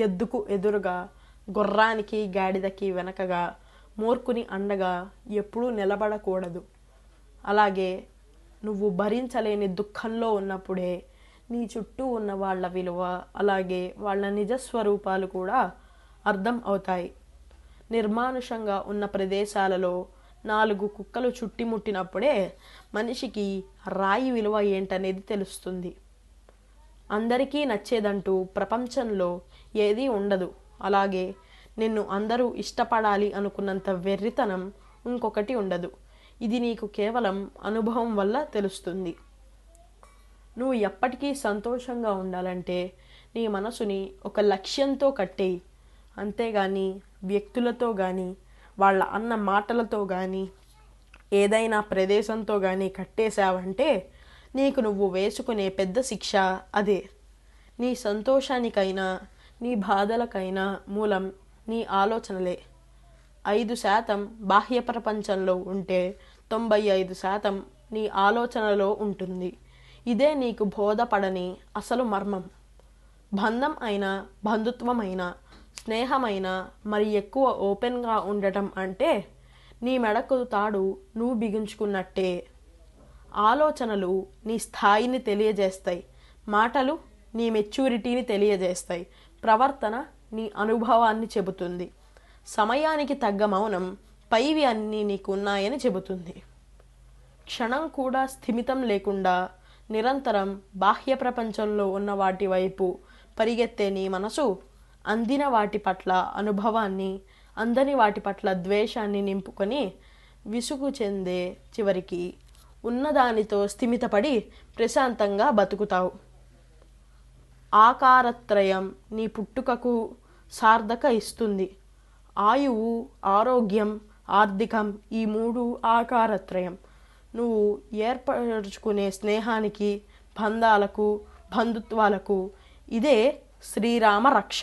ఎద్దుకు ఎదురుగా, గుర్రానికి గాడిదకి వెనకగా, మూర్ఖుని అండగా ఎప్పుడూ నిలబడకూడదు. అలాగే నువ్వు భరించలేని దుఃఖంలో ఉన్నప్పుడే నీ చుట్టూ ఉన్న వాళ్ళ విలువ, అలాగే వాళ్ళ నిజస్వరూపాలు కూడా అర్థం అవుతాయి. నిర్మానుషంగా ఉన్న ప్రదేశాలలో 4 కుక్కలు చుట్టిముట్టినప్పుడే మనిషికి రాయి విలువ ఏంటనేది తెలుస్తుంది. అందరికీ నచ్చేదంటూ ప్రపంచంలో ఏదీ ఉండదు. అలాగే నిన్ను అందరూ ఇష్టపడాలి అనుకున్నంత వెర్రితనం ఇంకొకటి ఉండదు. ఇది నీకు కేవలం అనుభవం వల్ల తెలుస్తుంది. నువ్వు ఎప్పటికీ సంతోషంగా ఉండాలంటే నీ మనసుని ఒక లక్ష్యంతో కట్టేయి. అంతేగాని వ్యక్తులతో కానీ, వాళ్ళ అన్న మాటలతో కానీ, ఏదైనా ప్రదేశంతో కానీ కట్టేశావంటే నీకు నువ్వు వేసుకునే పెద్ద శిక్ష అదే. నీ సంతోషానికైనా నీ బాధలకైనా మూలం నీ ఆలోచనలే. 5% బాహ్య ప్రపంచంలో ఉంటే 95% నీ ఆలోచనలో ఉంటుంది. ఇదే నీకు బోధపడని అసలు మర్మం. బంధం అయినా, బంధుత్వం అయినా, స్నేహమైనా మరి ఎక్కువ ఓపెన్గా ఉండటం అంటే నీ మెడకు తాడు నువ్వు బిగించుకున్నట్టే. ఆలోచనలు నీ స్థాయిని తెలియజేస్తాయి, మాటలు నీ మెచ్యూరిటీని తెలియజేస్తాయి, ప్రవర్తన నీ అనుభవాన్ని చెబుతుంది, సమయానికి తగ్గ మౌనం పైవి అన్నీ నీకున్నాయని చెబుతుంది. క్షణం కూడా స్థిమితం లేకుండా నిరంతరం బాహ్య ప్రపంచంలో ఉన్న వాటి వైపు పరిగెత్తే నీ మనసు అందిన వాటి పట్ల అనుభవాన్ని, అందని వాటి పట్ల ద్వేషాన్ని నింపుకొని విసుగు చెందే చివరికి ఉన్నదానితో స్థిమితపడి ప్రశాంతంగా బతుకుతావు. ఆకారత్రయం నీ పుట్టుకకు సార్థక ఇస్తుంది. ఆయువు, ఆరోగ్యం, ఆర్థికం, ఈ 3 ఆకారత్రయం. నువ్వు ఏర్పరచుకునే స్నేహానికి, బంధాలకు, బంధుత్వాలకు ఇదే శ్రీరామ రక్ష.